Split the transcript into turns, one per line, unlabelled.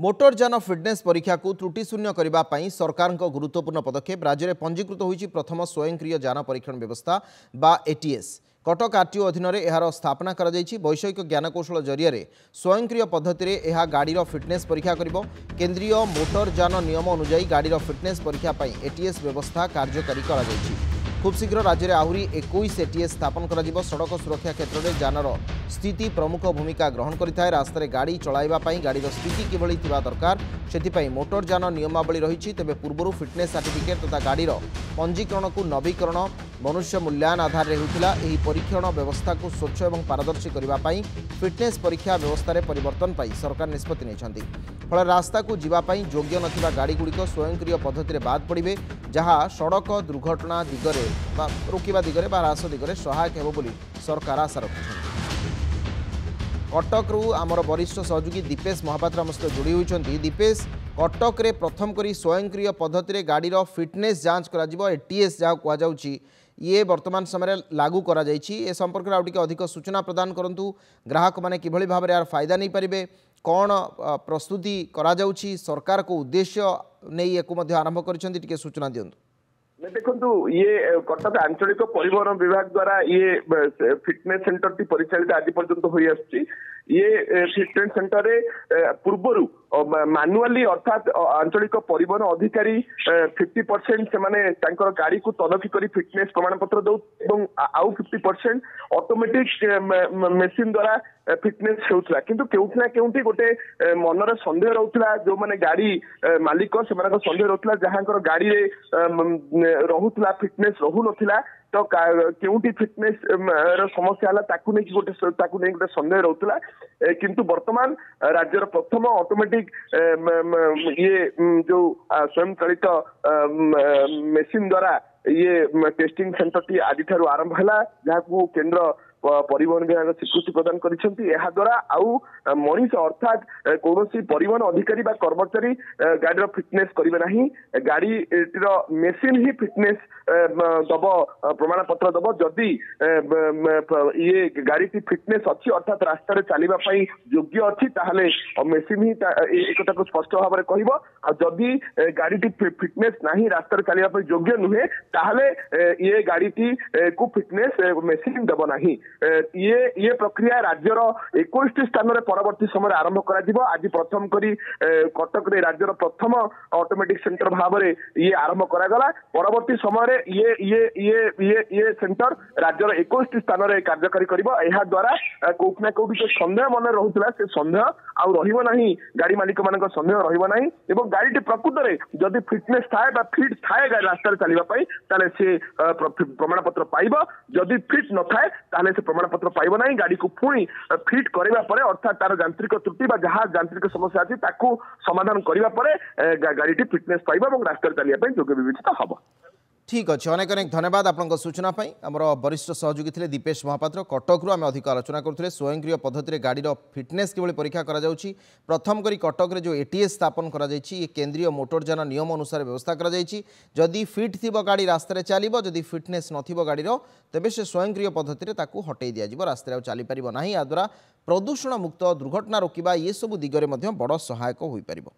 मोटरयान fitness परीक्षा को त्रुटिशून्य करने सरकार गुरुत्वपूर्ण पदक्षेप। राज्य में पंजीकृत होइछि प्रथम स्वयंक्रिय यान परीक्षण व्यवस्था बा एटीएस। कटक आरटीओ अधीन में यार स्थापना कर वैषयिक ज्ञानकौशल जरिए स्वयंक्रिय पद्धति में यह गाड़ीर फिटनेस परीक्षा कर। केन्द्रीय मोटरयान नियम अनुजाई गाड़ीर फिटनेस परीक्षा एटीएस व्यवस्था कार्यकारी कर। खूब शीघ्र राज्य में आहरी 21 एटीएस स्थापन कर। सड़क सुरक्षा क्षेत्र में जानर स्थिति प्रमुख भूमिका ग्रहण करें। रास्तार गाड़ी चलाइवाई गाड़ीर स्थिति किभली थिबा दरकार से मोटरयान नियमावली रही। तेज पूर्व फिटनेस सर्टिफिकेट तथा गाड़ीर पंजीकरण को नवीकरण मनुष्य मूल्यायन आधार में होता। परीक्षण व्यवस्था को स्वच्छ और पारदर्शी करने फिटनेस परीक्षा व्यवस्था परिवर्तन पाई सरकार निष्पत्ति नहीं। फल रास्ता को जीवाई योग्य नथिबा गाड़ीगुड़िक स्वयंक्रिय पद्धति बाद पड़े जहाँ सड़क दुर्घटना दिगरे रोकवा दिगरे ह्रास दिगरे सहायक हो बोली सरकार आशा रखुछन। कटक आमर वरिष्ठ सहयोगी दीपेश महापात्र आम सहित जोड़ी होती। दीपेश, कटक रे प्रथम करी स्वयंक्रिय पद्धति गाड़ीर फिटनेस जांच करा एटीएस जहाँ कहुच्छी ये वर्तमान समय लागू करा जायछि। ए संपर्क में आउटिके अधिक सूचना प्रदान करंतु। ग्राहक माने किभली भाव यार फायदा नहीं पारिबे, कौन प्रस्तुति करा जाउछि, सरकार को उद्देश्य नहीं एको मध्य आरंभ करिसेंति, टिके सूचना दियंतु।
देखु ये कटक आंचलिक परिवहन विभाग द्वारा ये फिटनेस सेंटर टी परिचालित आज पर्यंत हो आसुछि। ये फिटनेस सेंटर पूर्वर मैनुअली अर्थात आंचलिक परिवहन अधिकारी 50% से गाड़ी को तनखी कर फिटनेस प्रमाण पत्र दौ आउ 50% ऑटोमेटिक मेसीन द्वारा फिटनेस होता। किंतु केउठना केउठी गोटे मनरे संदेह रहउतला जो माने गाड़ी मालिक से संदेह रहउतला जहां गाड़ी रे रहुतला फिटनेस रहु नथिला तो केउठी फिटनेस समस्या हला ताकू नै गोटे संदेह रहउतला। किंतु वर्तमान राज्यर प्रथम ऑटोमेटिक ये जो स्वयं चालित मेसीन द्वारा ये टेस्टिंग सेंटर टी आज ठारू आरंभ है जहाँ केंद्र परिवहन विभाग स्वीकृति प्रदान करा आउ मनीष अर्थात कौन परिवहन अधिकारी बा कर्मचारी गाड़ी फिटनेस करेंगे ना। गाड़ी मेसीन ही फिटनेस दब प्रमाण पत्र दब जदि ये गाड़ी फिटनेस अच्छी अर्थात रास्ता चलने योग्य अच्छी ताहले मेसीन ही एक को स्पष्ट भाव में कह। जदि गाड़ी फिटनेस नहीं रास्ता चलने योग्य नुहे ताहले ये गाड़ी को फिटनेस मेसीन दब नहीं। ये प्रक्रिया राज्यर 21 स्थान में परवर्ती समय आरंभ करा। आज प्रथम करी कटक रे राज्यर प्रथम ऑटोमेटिक सेंटर भाव में ये आरंभ करागला। परवर्ती समय ये ये ये ये ये सेंटर राज्यर 21 स्थान में कार्यकारी कर द्वारा कोठना कोठी जो संदेह मन रहउतला से संदेह आउ रहिबो नाही। गाड़ी मालिक मान संदेह रहिबो नाही एवं गाड़ी प्रकृत में जदि फिटनेस थाए बा फिट थाए रास्ता चलने ताले से प्रमाण पत्र पाइब। जदि फिट न थाए ताले से प्रमाण पत्र पाइब नहीं। गाड़ी को पुणी फिट करबा परे अर्थात तार यांत्रिक त्रुटि बा जहाँ यांत्रिक समस्या अछि ताकू समाधान करबा परे गाड़ी फिटनेस पाइब और रास्ता चलिया पई योग्य विवेचित हबो।
ठीक अच्छे, अनेक अनेक धन्यवाद आपन सूचना आमर वरिष्ठ सहयोगी थे दीपेश महापात्र। कटक आम अधिक आलोचना करुले स्वयंक्रिय पद्धति गाड़ीर फिटनेस किभली परीक्षा करा जाउछि। प्रथम करी कटक जो एटीएस स्थापन करा जाइछि ये केन्द्रीय मोटरयान नियम अनुसार व्यवस्था करा जाइछि। जदि फिट थिबो गाड़ी रास्ता चलिबो, जदि फिटनेस नथिबो गाड़ीर तेबे से स्वयंक्रिय पद्धति ताकू हटई दिया जिवो, रास्ता चली परिबो नाही। या द्वारा प्रदूषण मुक्त दुर्घटना रोकिबा ये सब दिगरे मध्य बड़ सहायक होई परिबो।